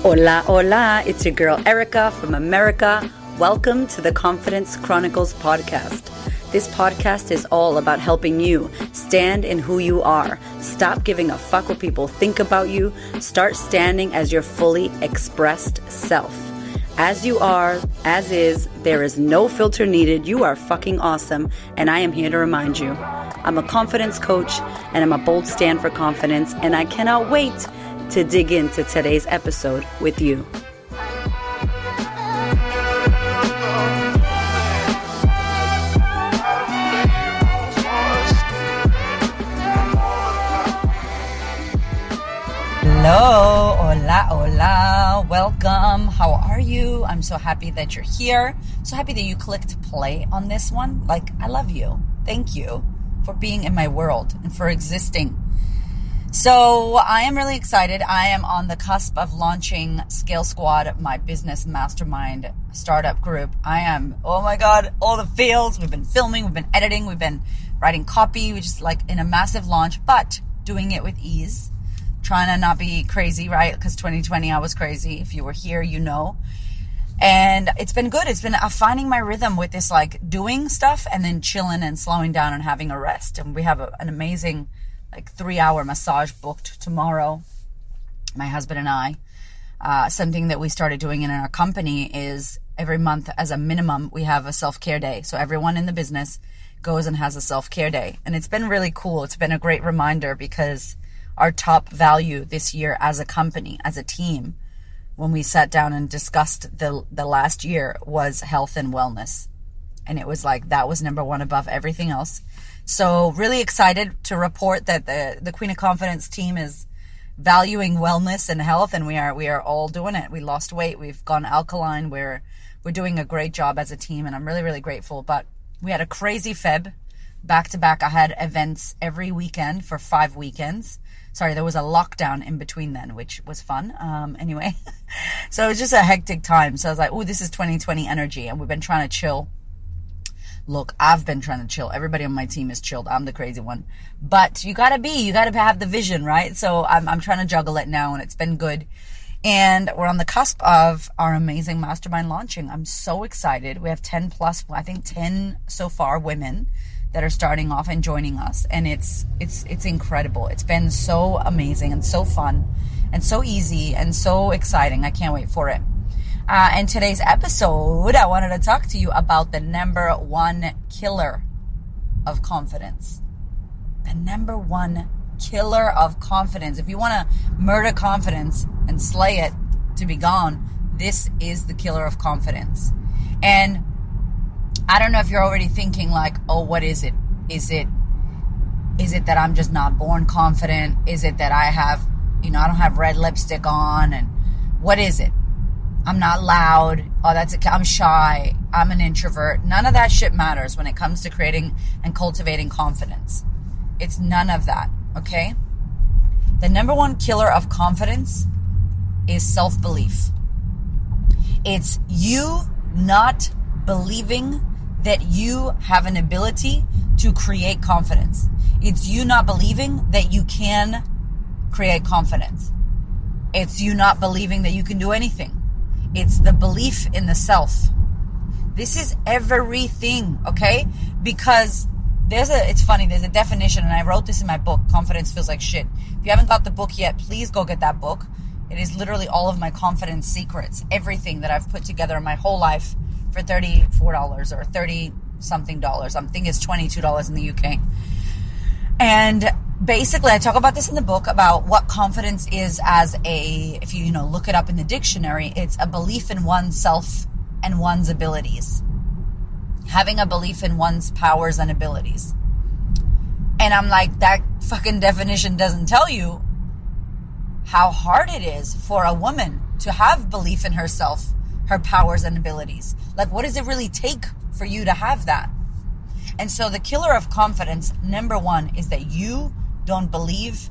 Hola, hola, it's your girl Erica from America. Welcome to the Confidence Chronicles podcast. This podcast is all about helping you stand in who you are. Stop giving a fuck what people think about you. Start standing as your fully expressed self. As you are, as is, there is no filter needed. You are fucking awesome, and I am here to remind you. I'm a confidence coach, and I'm a bold stand for confidence, and I cannot wait to dig into today's episode with you. Hello, hola, hola, welcome. How are you? I'm so happy that you're here. So happy that you clicked play on this one. I love you. Thank you for being in my world and for existing. So I am really excited. I am on the cusp of launching Scale Squad, my business mastermind startup group. I am, oh my God, all the feels. We've been filming, we've been editing, we've been writing copy. We're just in a massive launch, but doing it with ease. Trying to not be crazy, right? Because 2020, I was crazy. If you were here, you know. And it's been good. It's been finding my rhythm with this, doing stuff and then chilling and slowing down and having a rest. And we have an amazing 3-hour massage booked tomorrow, my husband and I. Something that we started doing in our company is every month as a minimum, we have a self-care day. So everyone in the business goes and has a self-care day. And it's been really cool. It's been a great reminder because our top value this year as a company, as a team, when we sat down and discussed the last year was health and wellness. And it was that was number one above everything else. So really excited to report that the Queen of Confidence team is valuing wellness and health, and we are all doing it. We lost weight. We've gone alkaline. We're doing a great job as a team, and I'm really, really grateful. But we had a crazy Feb, back to back. I had events every weekend for 5 weekends. Sorry, there was a lockdown in between then, which was fun. Anyway, so it was just a hectic time. So I was like, oh, this is 2020 energy, and we've been trying to chill. Look, I've been trying to chill. Everybody on my team is chilled. I'm the crazy one. But you gotta have the vision, right? So I'm trying to juggle it now, and it's been good. And we're on the cusp of our amazing mastermind launching. I'm so excited. We have 10 plus, I think 10 so far women that are starting off and joining us. And it's incredible. It's been so amazing and so fun and so easy and so exciting. I can't wait for it. In today's episode, I wanted to talk to you about the number one killer of confidence. The number one killer of confidence. If you want to murder confidence and slay it to be gone, this is the killer of confidence. And I don't know if you're already thinking oh, what is it? Is it that I'm just not born confident? Is it that I have, I don't have red lipstick on? And what is it? I'm not loud. Oh, I'm shy. I'm an introvert. None of that shit matters when it comes to creating and cultivating confidence. It's none of that, okay? The number one killer of confidence is self-belief. It's you not believing that you have an ability to create confidence. It's you not believing that you can create confidence. It's you not believing that you can do anything. It's the belief in the self. This is everything, okay? Because it's funny, there's a definition, and I wrote this in my book, Confidence Feels Like Shit. If you haven't got the book yet, please go get that book. It is literally all of my confidence secrets, everything that I've put together in my whole life for $34 or 30 something dollars. I think it's $22 in the UK. And basically, I talk about this in the book about what confidence is if you look it up in the dictionary, it's a belief in oneself and one's abilities. Having a belief in one's powers and abilities. And I'm like, that fucking definition doesn't tell you how hard it is for a woman to have belief in herself, her powers and abilities. What does it really take for you to have that? And so the killer of confidence, number one, is that you don't believe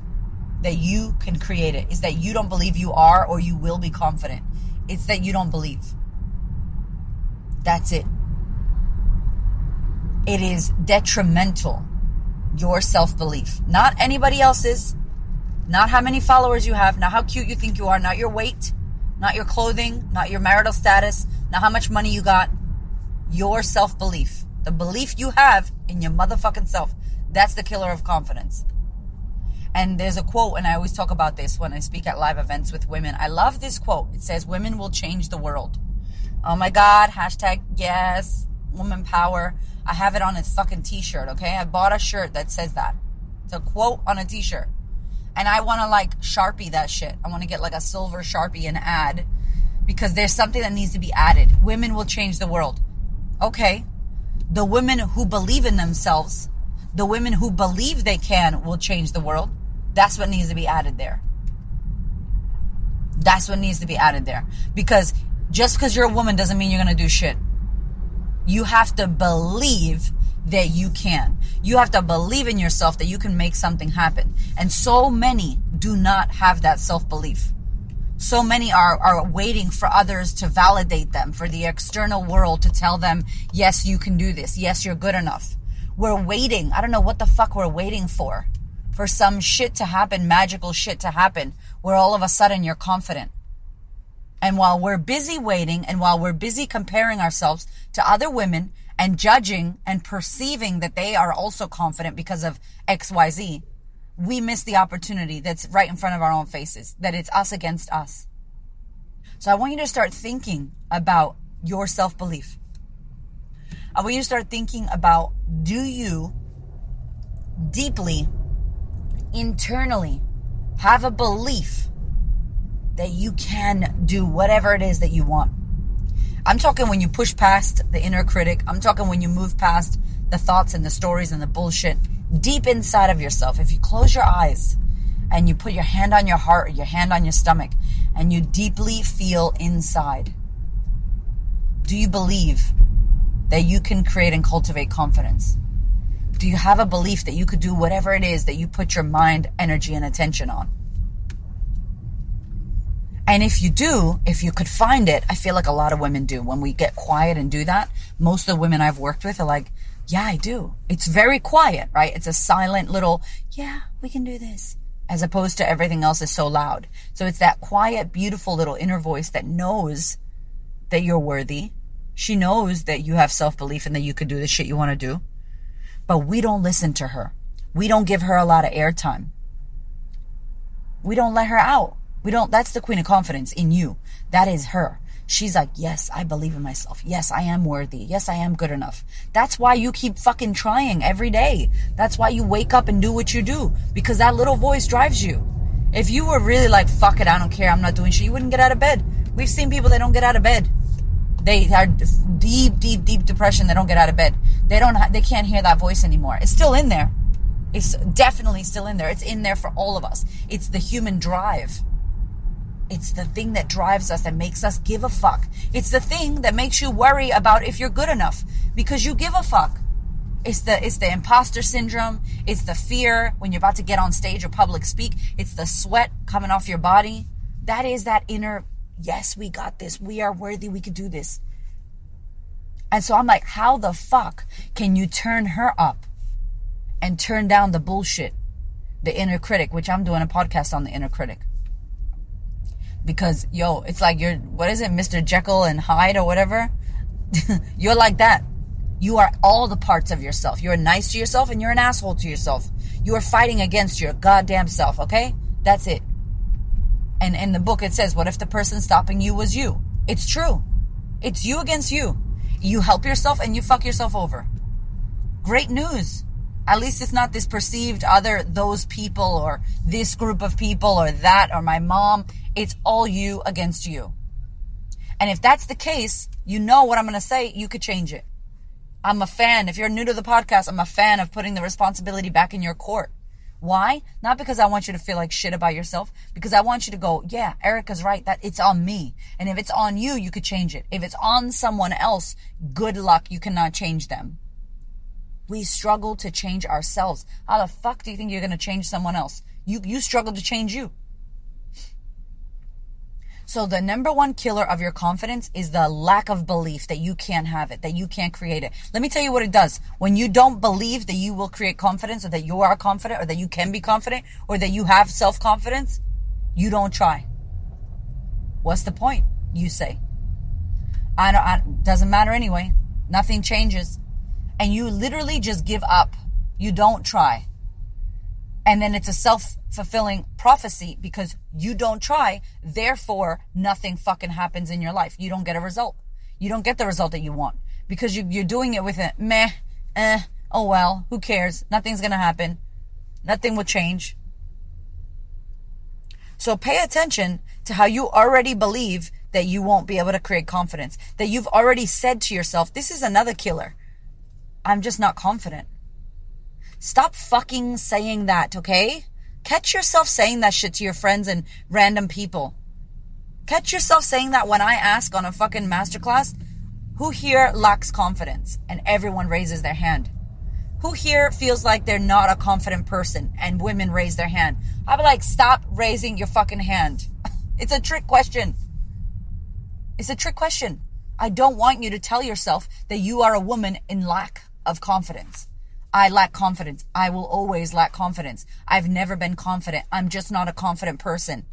that you can create it. Is that you don't believe you are or you will be confident. It's that you don't believe. That's it. It is detrimental, your self-belief. Not anybody else's, not how many followers you have, not how cute you think you are, not your weight, Not your clothing, not your marital status, not how much money you got. Your self-belief. The belief you have in your motherfucking self. That's the killer of confidence. And there's a quote, and I always talk about this when I speak at live events with women. I love this quote. It says, women will change the world. Oh my God, hashtag yes, woman power. I have it on a fucking t-shirt, okay? I bought a shirt that says that. It's a quote on a t-shirt. And I want to like Sharpie that shit. I want to get like a silver Sharpie and add, because there's something that needs to be added. Women will change the world. Okay. The women who believe in themselves, the women who believe they can will change the world. That's what needs to be added there. That's what needs to be added there. Because just because you're a woman doesn't mean you're going to do shit. You have to believe that you can. You have to believe in yourself that you can make something happen. And so many do not have that self-belief. So many are waiting for others to validate them, for the external world to tell them, yes, you can do this. Yes, you're good enough. We're waiting. I don't know what the fuck we're waiting for some shit to happen, magical shit to happen, where all of a sudden you're confident. And while we're busy waiting, and while we're busy comparing ourselves to other women and judging and perceiving that they are also confident because of XYZ, we miss the opportunity that's right in front of our own faces, that it's us against us. So I want you to start thinking about your self-belief. I want you to start thinking about, do you deeply, internally have a belief that you can do whatever it is that you want? I'm talking when you push past the inner critic. I'm talking when you move past the thoughts and the stories and the bullshit deep inside of yourself. If you close your eyes and you put your hand on your heart or your hand on your stomach and you deeply feel inside, do you believe that you can create and cultivate confidence? Do you have a belief that you could do whatever it is that you put your mind, energy, and attention on? And if you do, if you could find it, I feel like a lot of women do. When we get quiet and do that, most of the women I've worked with are like, yeah, I do. It's very quiet, right? It's a silent little, yeah, we can do this, as opposed to everything else is so loud. So it's that quiet, beautiful little inner voice that knows that you're worthy. She knows that you have self-belief and that you could do the shit you want to do. But we don't listen to her. We don't give her a lot of airtime. We don't let her out. That's the queen of confidence in you. That is her. She's like, yes, I believe in myself. Yes, I am worthy. Yes, I am good enough. That's why you keep fucking trying every day. That's why you wake up and do what you do. Because that little voice drives you. If you were really like, fuck it, I don't care, I'm not doing shit, you wouldn't get out of bed. We've seen people that don't get out of bed. They are deep depression. They don't get out of bed. They can't hear that voice anymore. It's still in there. It's definitely still in there. It's in there for all of us. It's the human drive. It's the thing that drives us, that makes us give a fuck. It's the thing that makes you worry about if you're good enough, because you give a fuck. It's the imposter syndrome. It's the fear when you're about to get on stage or public speak. It's the sweat coming off your body. That is that inner, yes, we got this. We are worthy. We could do this. And so I'm like, how the fuck can you turn her up and turn down the bullshit, the inner critic, which I'm doing a podcast on the inner critic. Because, it's like you're, what is it, Mr. Jekyll and Hyde or whatever? You're like that. You are all the parts of yourself. You're nice to yourself and you're an asshole to yourself. You are fighting against your goddamn self, okay? That's it. And in the book it says, what if the person stopping you was you? It's true. It's you against you. You help yourself and you fuck yourself over. Great news. At least it's not this perceived other, those people or this group of people or that or my mom. It's all you against you. And if that's the case, you know what I'm going to say, you could change it. I'm a fan. If you're new to the podcast, I'm a fan of putting the responsibility back in your court. Why? Not because I want you to feel like shit about yourself, because I want you to go, yeah, Erica's right, that it's on me. And if it's on you, you could change it. If it's on someone else, good luck, you cannot change them. We struggle to change ourselves. How the fuck do you think you're going to change someone else? You struggle to change you. So the number one killer of your confidence is the lack of belief that you can't have it, that you can't create it. Let me tell you what it does. When you don't believe that you will create confidence, or that you are confident, or that you can be confident, or that you have self-confidence, you don't try. What's the point? You say. Doesn't matter anyway. Nothing changes. And you literally just give up. You don't try. And then it's a self-fulfilling prophecy because you don't try. Therefore, nothing fucking happens in your life. You don't get a result. You don't get the result that you want because you're doing it with a meh, oh well, who cares? Nothing's going to happen. Nothing will change. So pay attention to how you already believe that you won't be able to create confidence. That you've already said to yourself, this is another killer. I'm just not confident. Stop fucking saying that, okay? Catch yourself saying that shit to your friends and random people. Catch yourself saying that when I ask on a fucking masterclass, who here lacks confidence? And everyone raises their hand. Who here feels like they're not a confident person? And women raise their hand. I'll be like, stop raising your fucking hand. It's a trick question. It's a trick question. I don't want you to tell yourself that you are a woman in lack of confidence. I lack confidence. I will always lack confidence. I've never been confident. I'm just not a confident person.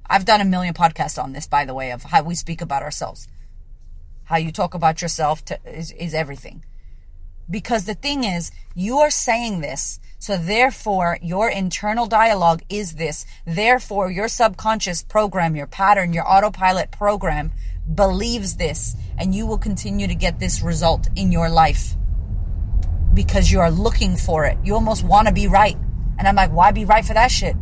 I've done a million podcasts on this, by the way, of how we speak about ourselves. How you talk about yourself is everything. Because the thing is, you are saying this, so therefore your internal dialogue is this. Therefore your subconscious program, your pattern, your autopilot program believes this, and you will continue to get this result in your life. Because you are looking for it. You almost want to be right. And I'm like, why be right for that shit?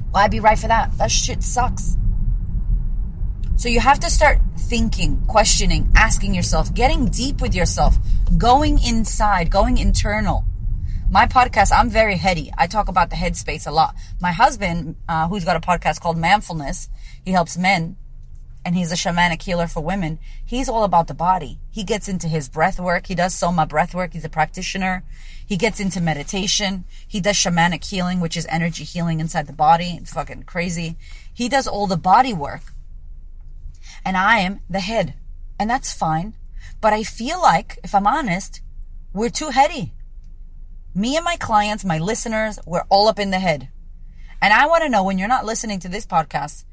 Why be right for that? That shit sucks. So you have to start thinking, questioning, asking yourself, getting deep with yourself, going inside, going internal. My podcast, I'm very heady. I talk about the headspace a lot. My husband, who's got a podcast called Manfulness, he helps men. And he's a shamanic healer for women. He's all about the body. He gets into his breath work. He does soma breath work. He's a practitioner. He gets into meditation. He does shamanic healing, which is energy healing inside the body. It's fucking crazy. He does all the body work. And I am the head. And that's fine. But I feel like, if I'm honest, we're too heady. Me and my clients, my listeners, we're all up in the head. And I want to know, when you're not listening to this podcast,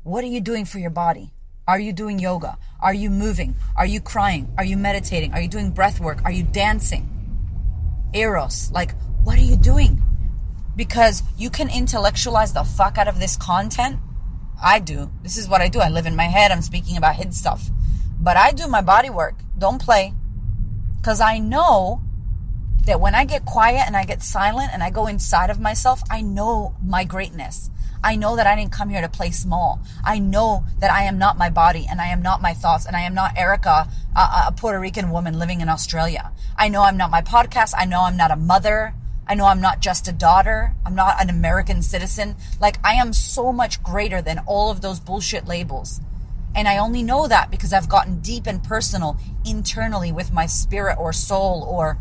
what are you doing for your body? Are you doing yoga? Are you moving? Are you crying? Are you meditating? Are you doing breath work? Are you dancing? Eros, like, what are you doing? Because you can intellectualize the fuck out of this content. I do. This is what I do. I live in my head. I'm speaking about head stuff. But I do my body work. Don't play. Because I know that when I get quiet and I get silent and I go inside of myself, I know my greatness. I know that I didn't come here to play small. I know that I am not my body and I am not my thoughts and I am not Erica, a Puerto Rican woman living in Australia. I know I'm not my podcast. I know I'm not a mother. I know I'm not just a daughter. I'm not an American citizen. Like, I am so much greater than all of those bullshit labels. And I only know that because I've gotten deep and personal internally with my spirit or soul or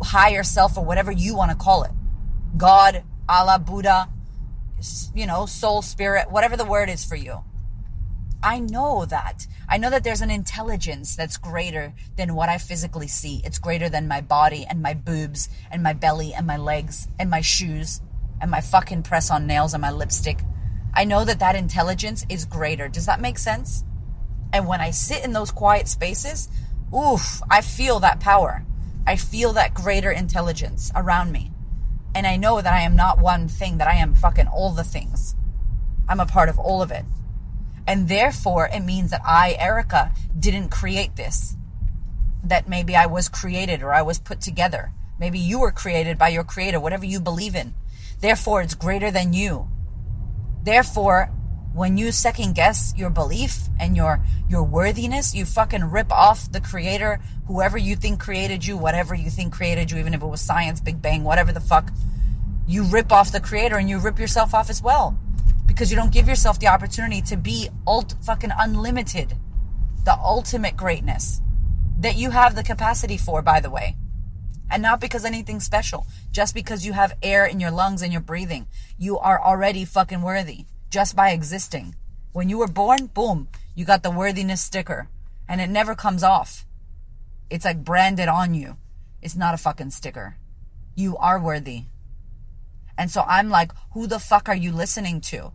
higher self or whatever you want to call it. God, Allah, Buddha, you know, soul, spirit, whatever the word is for you. I know that. I know that there's an intelligence that's greater than what I physically see. It's greater than my body and my boobs and my belly and my legs and my shoes and my fucking press-on nails and my lipstick. I know that that intelligence is greater. Does that make sense? And when I sit in those quiet spaces, oof, I feel that power. I feel that greater intelligence around me. And I know that I am not one thing, that I am fucking all the things. I'm a part of all of it. And therefore, it means that I, Erica, didn't create this. That maybe I was created or I was put together. Maybe you were created by your creator, whatever you believe in. Therefore, it's greater than you. Therefore, when you second guess your belief and your worthiness, you fucking rip off the creator, whoever you think created you, whatever you think created you, even if it was science, Big Bang, whatever the fuck. You rip off the creator and you rip yourself off as well. Because you don't give yourself the opportunity to be fucking unlimited. The ultimate greatness that you have the capacity for, by the way. And not because anything special. Just because you have air in your lungs and you're breathing. You are already fucking worthy. Just by existing. When you were born, boom, you got the worthiness sticker. And it never comes off. It's like branded on you. It's not a fucking sticker. You are worthy. And so I'm like, who the fuck are you listening to?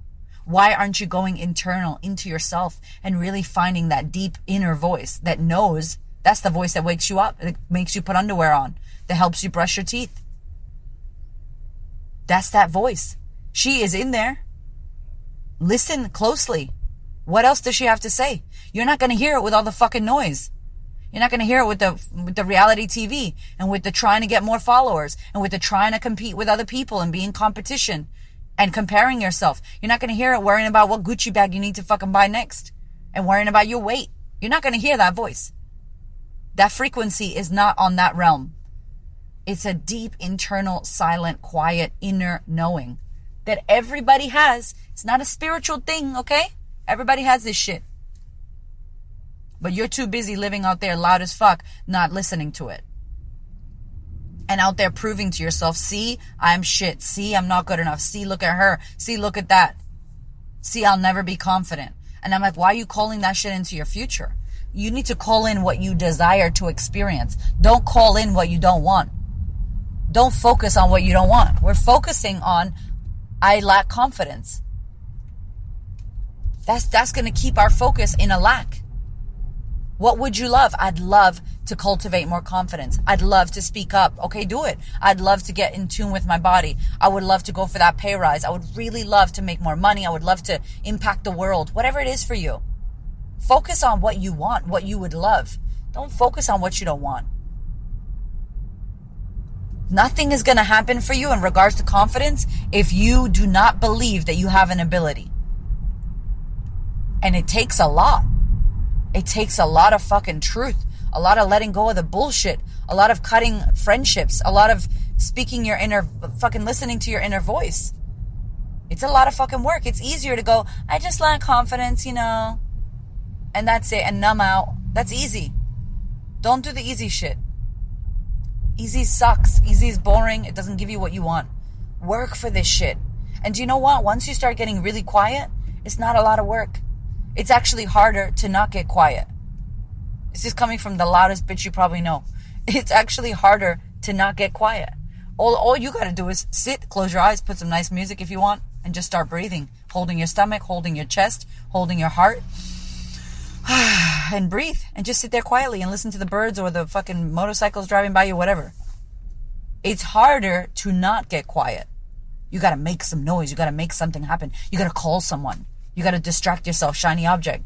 Why aren't you going internal into yourself and really finding that deep inner voice that knows? That's the voice that wakes you up, that makes you put underwear on, that helps you brush your teeth. That's that voice. She is in there. Listen closely. What else does she have to say? You're not going to hear it with all the fucking noise. You're not going to hear it with the reality TV and with the trying to get more followers and with the trying to compete with other people and be in competition and comparing yourself. You're not going to hear it worrying about what Gucci bag you need to fucking buy next and worrying about your weight. You're not going to hear that voice. That frequency is not on that realm. It's a deep, internal, silent, quiet, inner knowing that everybody has. It's not a spiritual thing, okay? Everybody has this shit. But you're too busy living out there loud as fuck, not listening to it. And out there proving to yourself, see, I'm shit. See, I'm not good enough. See, look at her. See, look at that. See, I'll never be confident. And I'm like, why are you calling that shit into your future? You need to call in what you desire to experience. Don't call in what you don't want. Don't focus on what you don't want. We're focusing on, I lack confidence. That's going to keep our focus in a lack. What would you love? I'd love to cultivate more confidence. I'd love to speak up. Okay, do it. I'd love to get in tune with my body. I would love to go for that pay rise. I would really love to make more money. I would love to impact the world. Whatever it is for you. Focus on what you want, what you would love. Don't focus on what you don't want. Nothing is going to happen for you in regards to confidence if you do not believe that you have an ability. And it takes a lot. It takes a lot of fucking truth, a lot of letting go of the bullshit, a lot of cutting friendships, a lot of speaking your inner, fucking listening to your inner voice. It's a lot of fucking work. It's easier to go, I just lack confidence, and that's it, and numb out. That's easy. Don't do the easy shit. Easy sucks. Easy is boring. It doesn't give you what you want. Work for this shit. And do you know what? Once you start getting really quiet, it's not a lot of work. It's actually harder to not get quiet. This is coming from the loudest bitch you probably know. It's actually harder to not get quiet. All you got to do is sit, close your eyes, put some nice music if you want, and just start breathing. Holding your stomach, holding your chest, holding your heart. And breathe. And just sit there quietly and listen to the birds or the fucking motorcycles driving by you, whatever. It's harder to not get quiet. You got to make some noise. You got to make something happen. You got to call someone. You got to distract yourself, shiny object.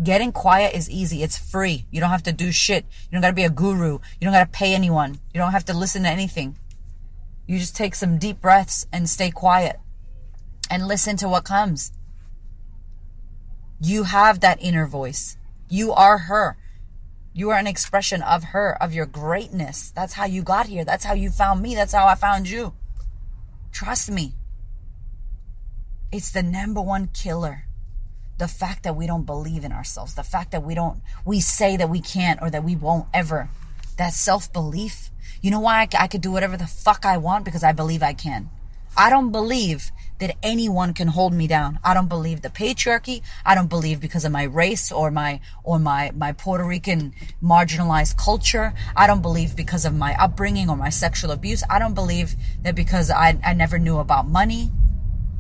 Getting quiet is easy. It's free. You don't have to do shit. You don't got to be a guru. You don't got to pay anyone. You don't have to listen to anything. You just take some deep breaths and stay quiet and listen to what comes. You have that inner voice. You are her. You are an expression of her, of your greatness. That's how you got here. That's how you found me. That's how I found you. Trust me. It's the number one killer. The fact that we don't believe in ourselves. The fact that we say that we can't or that we won't ever. That self-belief. You know why I could do whatever the fuck I want? Because I believe I can. I don't believe that anyone can hold me down. I don't believe the patriarchy. I don't believe because of my race or my Puerto Rican marginalized culture. I don't believe because of my upbringing or my sexual abuse. I don't believe that because I never knew about money.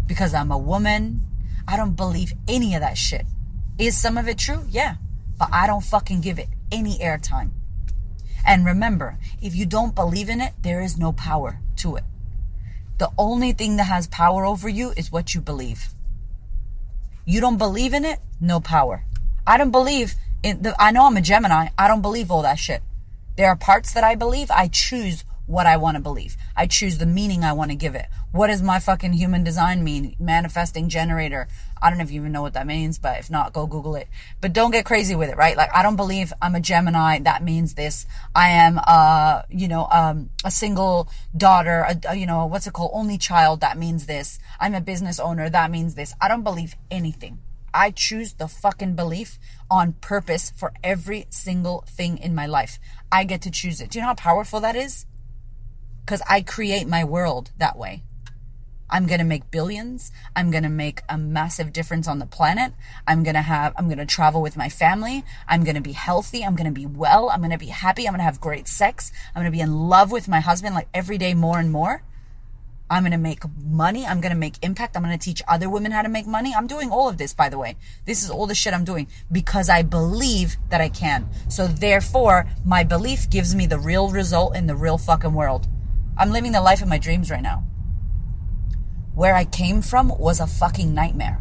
Because I'm a woman. I don't believe any of that shit. Is some of it true? Yeah. But I don't fucking give it any airtime. And remember, if you don't believe in it, there is no power to it. The only thing that has power over you is what you believe. You don't believe in it, no power. I don't believe I know I'm a Gemini. I don't believe all that shit. There are parts that I believe. I choose what I want to believe. I choose the meaning I want to give it. What does my fucking human design mean? Manifesting generator. I don't know if you even know what that means, but if not, go Google it. But don't get crazy with it, right? Like, I don't believe I'm a Gemini. That means this. I am, a single daughter, what's it called? Only child. That means this. I'm a business owner. That means this. I don't believe anything. I choose the fucking belief on purpose for every single thing in my life. I get to choose it. Do you know how powerful that is? Because I create my world that way. I'm going to make billions. I'm going to make a massive difference on the planet. I'm going to travel with my family. I'm going to be healthy. I'm going to be well. I'm going to be happy. I'm going to have great sex. I'm going to be in love with my husband like every day more and more. I'm going to make money. I'm going to make impact. I'm going to teach other women how to make money. I'm doing all of this, by the way. This is all the shit I'm doing because I believe that I can. So therefore, my belief gives me the real result in the real fucking world. I'm living the life of my dreams right now. Where I came from was a fucking nightmare.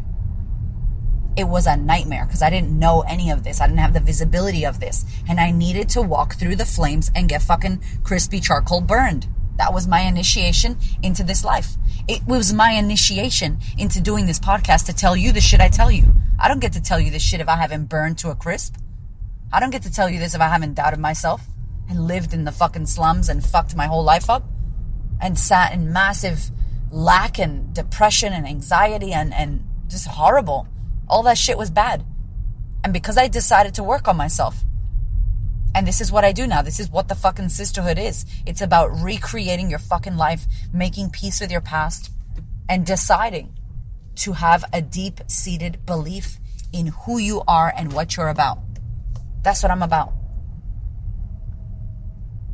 It was a nightmare because I didn't know any of this. I didn't have the visibility of this. And I needed to walk through the flames and get fucking crispy charcoal burned. That was my initiation into this life. It was my initiation into doing this podcast to tell you the shit I tell you. I don't get to tell you this shit if I haven't burned to a crisp. I don't get to tell you this if I haven't doubted myself and lived in the fucking slums and fucked my whole life up and sat in massive lack and depression and anxiety and just horrible. All that shit was bad. And because I decided to work on myself, and this is what I do now. This is what the fucking sisterhood is. It's about recreating your fucking life, making peace with your past, and deciding to have a deep-seated belief in who you are and what you're about. That's what I'm about.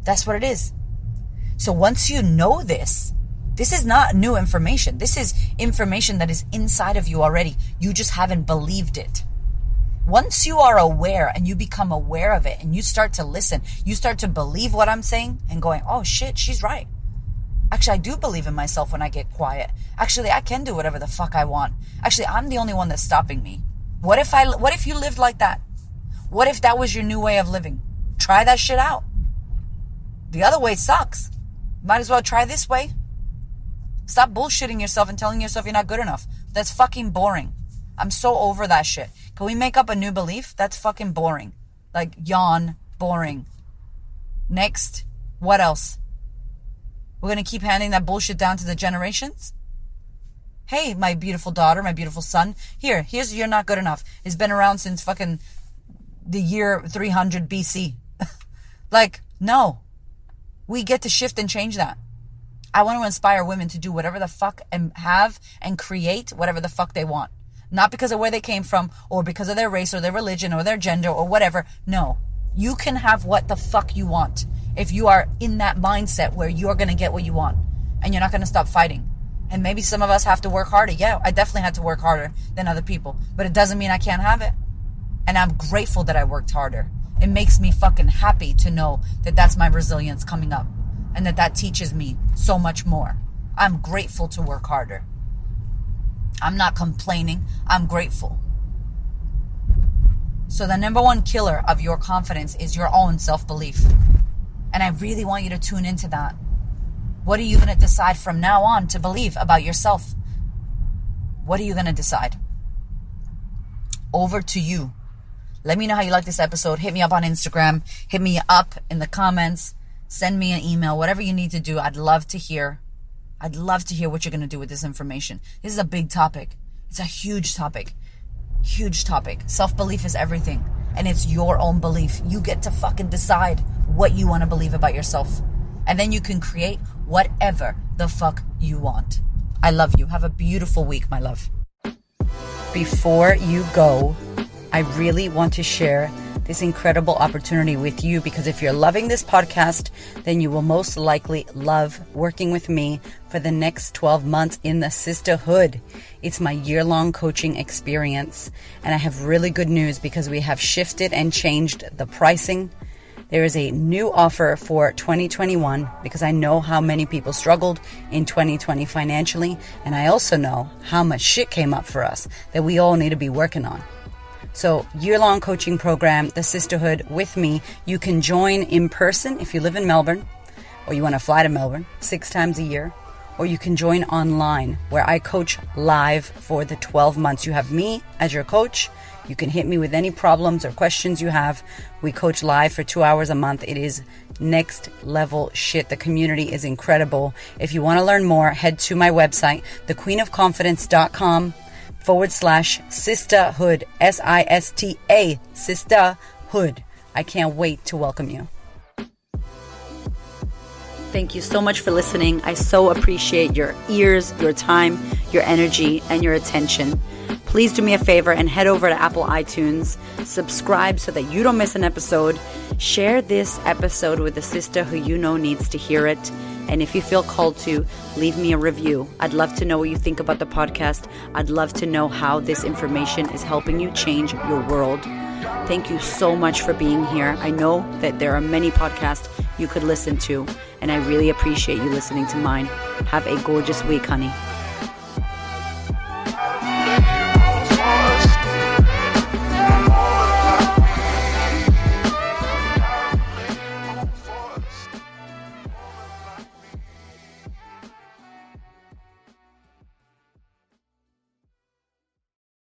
That's what it is. So once you know this is not new information. This is information that is inside of you already. You just haven't believed it. Once you are aware and you become aware of it and you start to listen, you start to believe what I'm saying and going, oh shit, she's right. Actually, I do believe in myself when I get quiet. Actually, I can do whatever the fuck I want. Actually, I'm the only one that's stopping me. What if you lived like that? What if that was your new way of living? Try that shit out. The other way sucks. Might as well try this way. Stop bullshitting yourself and telling yourself you're not good enough. That's fucking boring. I'm so over that shit. Can we make up a new belief? That's fucking boring. Like, yawn, boring. Next. What else? We're going to keep handing that bullshit down to the generations? Hey, my beautiful daughter, my beautiful son. Here's you're not good enough. It's been around since fucking the year 300 BC. Like, no. We get to shift and change that. I want to inspire women to do whatever the fuck and have and create whatever the fuck they want. Not because of where they came from or because of their race or their religion or their gender or whatever. No. You can have what the fuck you want if you are in that mindset where you're going to get what you want and you're not going to stop fighting. And maybe some of us have to work harder. Yeah, I definitely had to work harder than other people. But it doesn't mean I can't have it. And I'm grateful that I worked harder. It makes me fucking happy to know that that's my resilience coming up. And that teaches me so much more. I'm grateful to work harder. I'm not complaining. I'm grateful. So the number one killer of your confidence is your own self-belief. And I really want you to tune into that. What are you going to decide from now on to believe about yourself? What are you going to decide? Over to you. Let me know how you like this episode. Hit me up on Instagram. Hit me up in the comments. Send me an email, whatever you need to do. I'd love to hear. I'd love to hear what you're going to do with this information. This is a big topic. It's a huge topic. Huge topic. Self-belief is everything. And it's your own belief. You get to fucking decide what you want to believe about yourself. And then you can create whatever the fuck you want. I love you. Have a beautiful week, my love. Before you go, I really want to share this incredible opportunity with you, because if you're loving this podcast, then you will most likely love working with me for the next 12 months in the sisterhood. It's my year-long coaching experience, and I have really good news because we have shifted and changed the pricing. There is a new offer for 2021 because I know how many people struggled in 2020 financially, and I also know how much shit came up for us that we all need to be working on. So, year-long coaching program, the sisterhood with me. You can join in person if you live in Melbourne or you want to fly to Melbourne 6 times a year, or you can join online where I coach live for the 12 months. You have me as your coach. You can hit me with any problems or questions you have. We coach live for 2 hours a month. It is next level shit. The community is incredible. If you want to learn more, head to my website, thequeenofconfidence.com/sisterhood, SISTA, sisterhood. I can't wait to welcome you. Thank you so much for listening. I so appreciate your ears, your time, your energy, and your attention. Please do me a favor and head over to Apple iTunes. Subscribe so that you don't miss an episode. Share this episode with a sister who you know needs to hear it. And if you feel called to, leave me a review. I'd love to know what you think about the podcast. I'd love to know how this information is helping you change your world. Thank you so much for being here. I know that there are many podcasts you could listen to, and I really appreciate you listening to mine. Have a gorgeous week, honey.